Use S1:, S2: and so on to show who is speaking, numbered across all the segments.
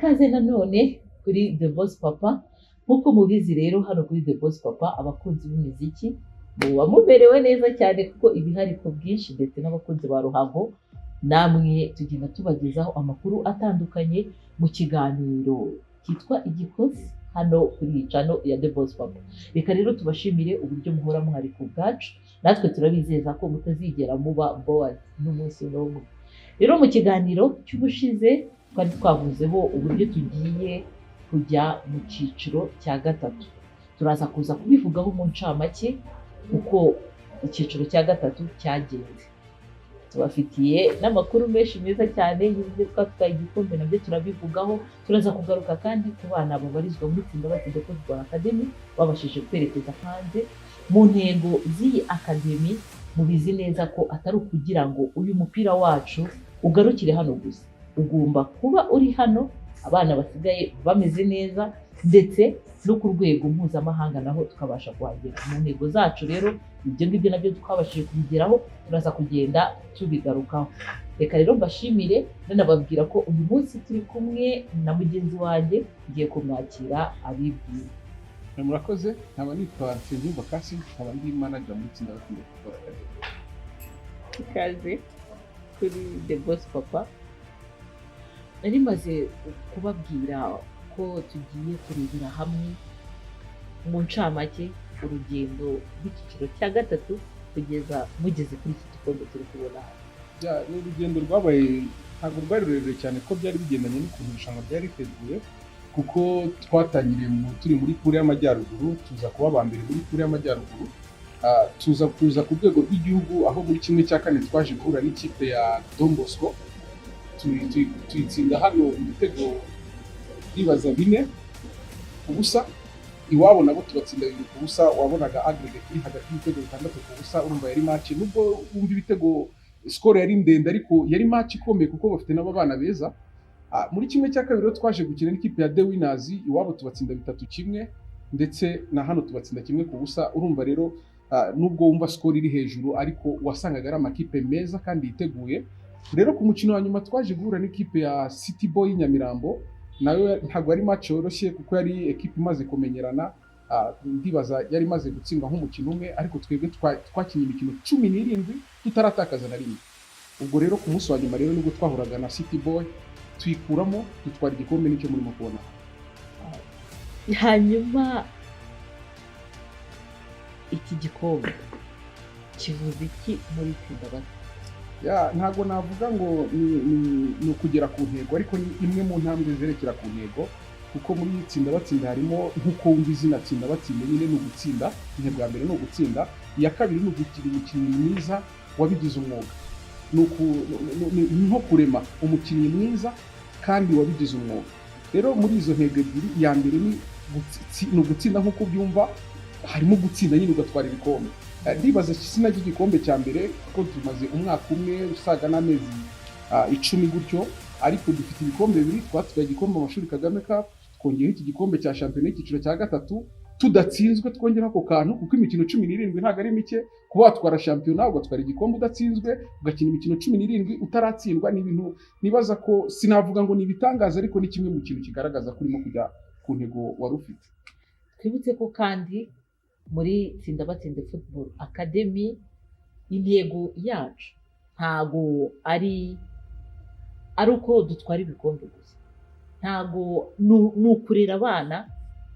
S1: ikaze nanone kuri The Boss Papa. Nkuko mubizi rero hano kuri The Boss Papa abakunzi b'imiziki muba muberewe neza cyane kuko ibihariko byinshi ndetse n'abakunzi ba ruhago namwe tugenda tubagezaho amakuru atandukanye mu kiganiro cyitwa IGIKOSI hano kuri channel ya The Boss Papa. Reka rero tubashimire uburyo muhora muhari ku bwacu, natwe turabizeza ko mutazigera muba bored n'umunsi n'umwe. Rero mu kiganiro cy'ubushize twari twavuzeho uburyo tugiye kujya mu cyiciro cya gatatu. Turaza kuza kubivugaho mu ncamake uko icyiciro cya gatatu cyagenze. Tubafitiye n'amakuru menshi meza cyane y'ibyo twatwaye igikombe nabyo turabivugaho. Turaza kugaruka kandi ku bana babarizwa muri Tsindabatsinde Champion Academy babashije kwerekeza hanze. Mu ntego z'iyi academy mubizi neza ko atari ukugira ngo uyu mupira wacu ugarukire hano gusa. Ugomba kuba uri hano abana basigaye bameze neza ndetse no ku rwego mpuzamahanga naho tukabasha kuhagera. Mu ntego zacu rero ibyo ngibyo nabyo twabashije kubigeraho, turaza kugenda tubigarukaho. Reka rero mbashimire nanababwira ko uyu munsi turi kumwe na mugenzi wanjye ngiye kumwakira abibwira.
S2: Murakoze, nkaba nitwa Tsindabatsinde Champion, nkaba ndi manager muri Tsindabatsinde Champion.
S1: Ikaze kuri The Boss Papa. Nari maze kubabwira ko tugiye kurebera hamwe mu ncamake urugendo rw'icyiciro cya gatatu kugeza mugeze kuri iki gikombe turi kubona hano.
S2: Ni urugendo rwabaye ntabwo rwari rurerure cyane ko byari bigendanye n'ukuntu irushanwa ryari riteguye, kuko twatangiriye turi muri Kure y'Amajyaruguru tuza kuba aba mbere muri Kure y'Amajyaruguru, tuza ku rwego rw'igihugu aho muri kimwe cya kane twaje guhura n'ikipe ya Don Bosco tuyitsinda hano ibitego bibaza 4-0. Iwabo nabo tubatsinda 2-0, wabonaga aggregate iri hagati y'ibitego 6-0. Urumva yari match, nubwo wumva ibitego score yari ndende ariko yari match ikomeye kuko bafite nabo bana beza. Muri kimwe cya kabiri twaje gukina n'ikipe ya The Winners, iwabo tubatsinda 3-1 ndetse na hano tubatsinda 1-0. Urumva rero nubwo wumva score iri hejuru ariko wasangaga ari amakipe meza kandi yiteguye. Rero ku mukino wa nyuma twaje guhura n'ikipe ya City Boy Nyamirambo, nayo ntabwo ari match yoroshye kuko yari ekipe imaze kumenyerana. Ndibaza yari imaze gutsindwa nk'umukino umwe, ariko twebwe twakinnye imikino 17 tutaratakaza na rimwe. Ubwo rero ku munsi wa nyuma rero nibwo twahuraga na City Boy twikuramo dutwara igikombe n'icyo muri mukona.
S1: Hanyuma iki gikombe kivuze iki muri Tsindabatsinde?
S2: Ntabwo navuga ngo ni ukugera ku ntego, ariko ni imwe mu ntambwe zerekera ku ntego, kuko muri Tsindabatsinde harimo nk'uko wumva izina Tsindabatsinde nyine ni ugutsinda. Intego ya mbere ni ugutsinda, iya kabiri ni ukugira umukinnyi mwiza wabigize umwuga. Ni nko kurema umukinnyi mwiza kandi wabigize umwuga. Rero muri izo ntego ebyiri, iya mbere ni ugutsinda nk'uko byumva, harimo gutsinda nyine ugatwara ibikombe. Ndibaza izina ry'igikombe cya mbere kuko tumaze umwaka umwe usaga n'amezi 10 gutyo, ariko dufite ibikombe bibiri. Twatwaye igikombe amashuri Kagame Cup, twongeyeho iki gikombe cya shampiyona y'icyiciro cya gatatu tudatsinzwe, twongera ako kantu kuko imikino 17 ntabwo ari mike. Kuba watwara shampiyona ugatwara igikombe udatsinzwe, ugakina imikino 17 utaratsindwa, ni ibintu nibaza ko sinavuga ngo ni ibitangaza, ariko ni kimwe mu kintu kigaragaza ko urimo kujya ku ntego wari ufite.
S1: Twibutse ko kandi muri Tsindabatsinde Football Academy intego yacu ntago ari uko dutwara ibikombe gusa, ntago ni ukurera abana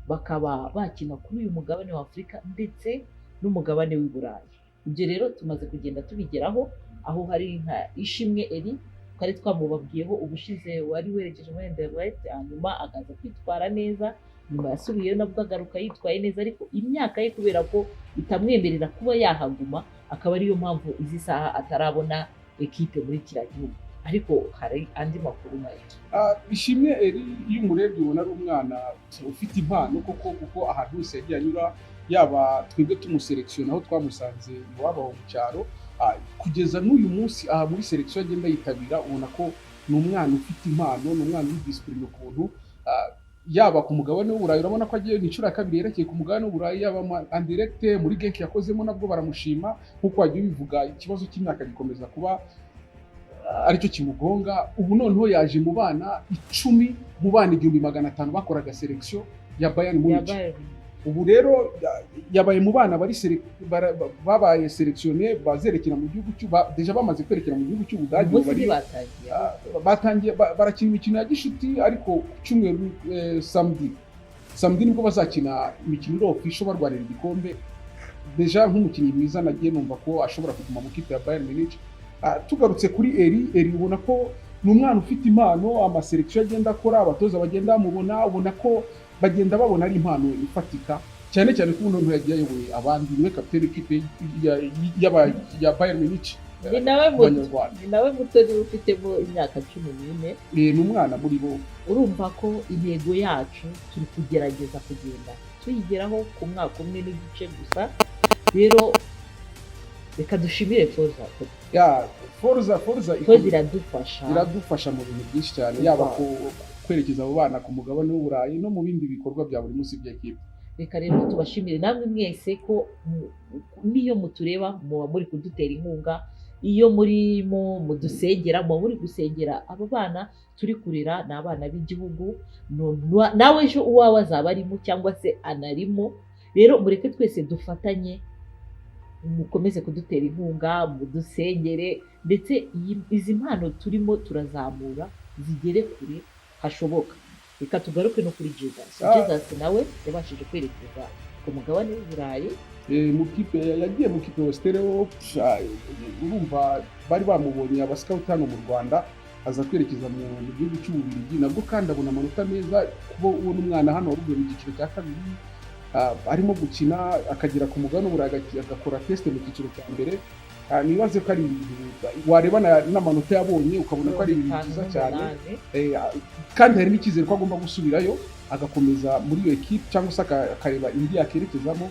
S1: bakaba bakina kuri uyu mugabane wa Afurika ndetse n'umugabane w'i Burayi. Ibyo rero tumaze kugenda tubigeraho, aho hari nka Ishimwe Eri twari twamubabwiyeho ubushize wari werekeje muri Anderlecht, hanyuma akaza kwitwara neza, nyuma yasubiyeyo nabwo agaruka yitwaye neza, ariko imyaka ye kubera ko itamwemerera kuba yahaguma, akaba ariyo mpamvu izi saha atarabona ekipe muri kiriya gihugu. Ariko hari andi makuru nayo.
S2: Ishimwe Eri iyo umurebye ubona ari umwana ufite impano koko, kuko ahantu hose yagiye anyura, yaba twebwe tumuselekshona aho twamusanze iwabo mu cyaro, kugeza n'uyu munsi aha muri selection agenda yitabira, ubona ko ni umwana ufite impano, ni umwana w'idiscipline ukuntu. Yaba ku mugabane w'Uburayi urabona ko agiye n'inshuro ya kabiri yerekeye ku mugabane w'Uburayi, yaba Anderlecht muri Genk yakozemo nabwo baramushima. Nkuko wagiye bivuga, ikibazo cy'imyaka gikomeza kuba aricyo kimugonga. Ubu noneho yaje mu bana 10 mu bana 1500 bakoraga selection ya Bayern Munich. Ubu rero yabaye mu bana babaye selectionné bazerekera mu gihugu deja bamaze kwerekera mu gihugu cy'Ubudage. Batangiye barakina imikino ya gishuti, ariko cyumweru samedi nibwo bazakina imikino official barwanira igikombe. Deja nk'umukinnyi mwiza nagiye numva ko ashobora kuguma mu kipe ya Bayern Munich. Tugarutse kuri Eri ubona ko ni umwana ufite impano, amaselection agenda akora, abatoza bagenda bamubona, ubona ko bagenda babona ari impano ifatika, cyane cyane ko umuntu yagiye ayoboye abandi, niwe kapiteni w'ikipe ya Bayern Munich.
S1: Ni nawe muto ufitemo imyaka 14.
S2: Ni umwana muri bo.
S1: Urumva ko intego yacu turi kugerageza kugenda tuyigeraho ku mwaka umwe n'igice gusa. Rero reka dushimire Forza iradufasha mu bintu byinshi cyane, yaba kwerekeza abo bana ku mugabane w'Uburayi no mu bindi bikorwa bya buri munsi by'ekipe. Reka rero tubashimire namwe mwese ko niyo mutureba muba muri kudutera inkunga, iyo murimo mudusengera, muba muri gusengera abo bana turi kurera. Ni abana b'igihugu, nawe ejo uwawe azaba arimo cyangwa se anarimo. Rero mureke twese dufatanye, mukomeze kudutera inkunga, mudusengere, ndetse izi mpano turimo turazamura zigere kure hashoboka. Reka tugaruke no kuri Jesus nawe yabashije kwerekeza ku mugabane w'Uburayi.
S2: Yagiye mu kipe Westereo, urumva bari bamubonye abascout hano mu Rwanda, aza kwerekeza mu gihugu cy'Ububiligi. Nabwo kandi abona amanota meza, kuba ubona umwana hano waruguye mu cyiciro cya kabiri arimo gukina, akagera ku mugabane w'Uburayi agakora test mu cyiciro cya mbere. Nibaze ko ari wareba n'amanota yabonye ukabona ko ari ibintu byiza cyane, kandi hari n'icyizere ko agomba gusubirayo agakomeza muri iyo ekipe, cyangwa se akareba indi yakerekezamo.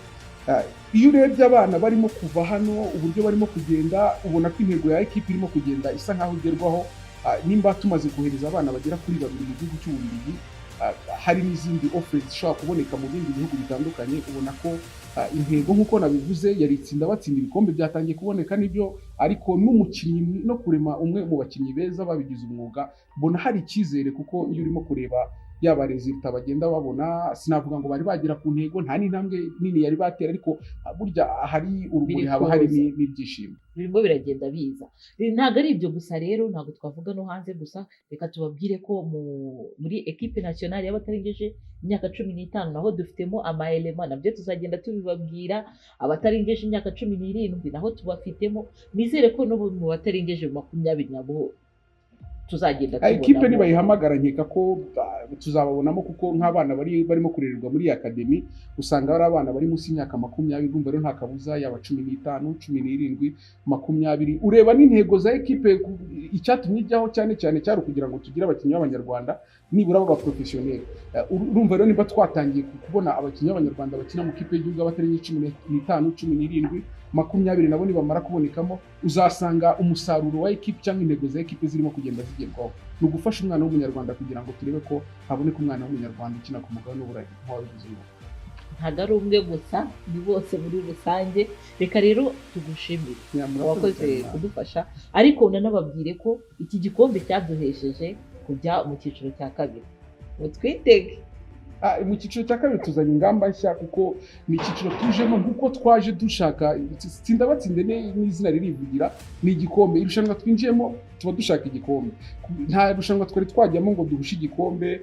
S2: Iyo urebye abana barimo kuva hano, uburyo barimo kugenda, ubona ko intego ya ekipe irimo kugenda isa nkaho igerwaho. Nimba tumaze kohereza abana bagera kuri 2 mu gihugu cy'Ububiligi, hari n'izindi offers zishobora kuboneka mu bindi bihugu bitandukanye. Ubona ko intego nk'uko nabivuze yari Tsindabatsinde, ibikombe byatangiye kuboneka nibyo, ariko n'umukinnyi no kurema umwe mu bakinnyi beza babigize umwuga, mbona hari icyizere, kuko iyo urimo kureba yaba resulta bagenda babona, sinavuga ngo bari bagera ku ntego, nta n'intambwe nini yari batera, ariko burya hari urumuri, haba hari n'ibyishimo
S1: birimo biragenda biza. Ntabwo ari ibyo gusa rero, ntabwo twavuga no hanze gusa. Reka tubabwire ko muri equipe nationale y'abatarengeje imyaka 15 naho dufitemo amaelema, nabyo tuzagenda tubibabwira. Abatarengeje imyaka 17 naho tubafitemo. Nizere ko no mu batarengeje 20 nabo tuzagenda tubona.
S2: Equipe nibayihamagara nkeka ko tuzababonamo, kuko nk'abana barimo kurererwa muri academy usanga ari abana bari munsi y'imyaka 20. Urumva rero nta kabuza, yaba 15, 17, 20. Ureba n'intego za equipe, icyatumye ijyaho cyane cyane cyari kugira ngo tugire abakinnyi b'Abanyarwanda nibura baba professionnel. Urumva rero niba twatangiye kubona abakinnyi b'Abanyarwanda bakina mu kipe y'igihugu abatari 15, 17, 20 nabo nibamara kubonekamo, uzasanga umusaruro wa equipe cyangwa intego za equipe zirimo kugenda zigerwaho. Ni ugufasha umwana w'Umunyarwanda kugira ngo turebe ko haboneka umwana w'Umunyarwanda ukina ku mugabane w'Uburayi nk'uwabigize.
S1: Ntabwo ari umwe gusa, ni bose muri rusange. Reka rero tugushimire wakoze kudufasha, ariko nanababwire ko iki gikombe cyaduhesheje kujya mu cyiciro cya kabiri. Mutwitege
S2: mu cyiciro cya kabiri tuzanye ingamba nshya, kuko ni icyiciro tujemo nk'uko twaje dushaka. Tsindabatsinde n'izina ririvugira, ni igikombe. Irushanwa twinjiyemo tuba dushaka igikombe, nta rushanwa twari twajyamo ngo duhushe igikombe.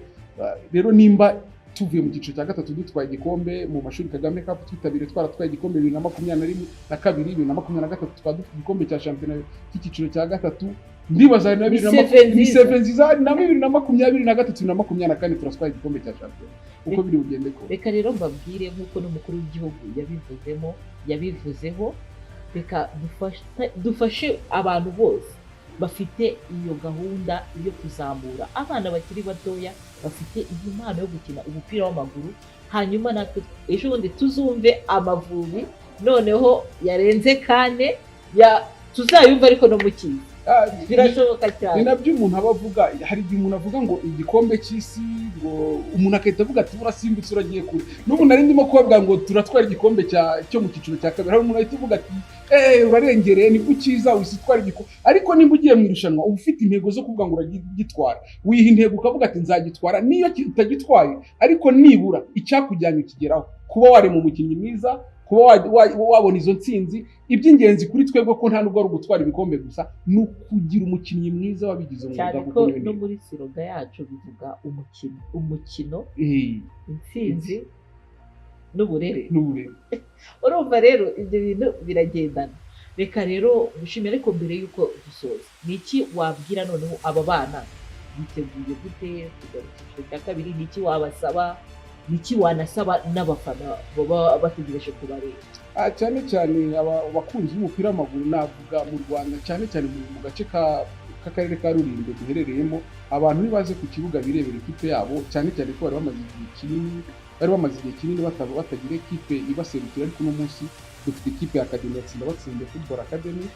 S2: Rero nimba tuvuye mu cyiciro cya gatatu dutwaye igikombe mu mashuri Kagame Cup, twitabire twaratwaye igikombe 2022, 2023 twadufite igikombe cya shampiyona cy'icyiciro cya gatatu. Ndibaza na 2027 zizari na 2023 na 2024 turaswaye igikombe cya shampiyona. Uko biri bugende ko.
S1: Reka rero mbabwire nk'uko n'umukuru w'igihugu yabivuzeho, reka dufashe abantu bose bafite iyo gahunda yo kuzamura abana bakiri batoya bafite impano yo gukina umupira w'amaguru. Hanyuma natwe ejo bundi tuzumve Amavubi noneho yarenze kane tuzayumva, ariko no mukiza birashoboka
S2: ni
S1: cyane.
S2: nabyo umuntu aba avuga. Hari igihe umuntu avuga ngo igikombe cy'isi, ngo umuntu akahita avuga ati urasimbutse uragiye kure. N'ubu nari ndimo kubabwira ngo turatwara igikombe cyo mu cyiciro cya kabiri, hari umuntu ahita uvuga ati urarengereye, nibwo ukiza wisitwara igikombe. Ariko nimba ugiye mu irushanwa uba ufite intego zo kuvuga ngo uragitwara, wiha intego ukavuga ati nzagitwara, niyo utagitwaye ariko nibura icyakujyanye ukigeraho, kuba warema umukinnyi mwiza, kuba wabona izo ntsinzi. Iby'ingenzi kuri twebwe ko nta nubwo ari ugutwara ibikombe gusa, ni ukugira umukinnyi mwiza wabigize umwuga.
S1: cyane ko no muri siroga yacu bivuga umukino, intsinzi n'uburere. Urumva rero ibyo bintu biragendana. Reka rero gushimira, ariko mbere y'uko dusoza, ni iki wabwira noneho aba bana biteguye gute kujya mu cyiciro cya kabiri? Ni iki wabasaba, ni iki wanasaba n'abafana baba bategereje kubareba?
S2: Cyane cyane abakunzi b'umupira w'amaguru, navuga mu Rwanda cyane cyane mu gace k'akarere ka Rulindo duherereyemo, abantu nibaze ku kibuga birebera ikipe yabo, cyane cyane ko bari bamaze igihe kinini batagira ikipe ibaserukira. Ariko uno munsi dufite ikipe ya Tsindabatsinde Football Academy,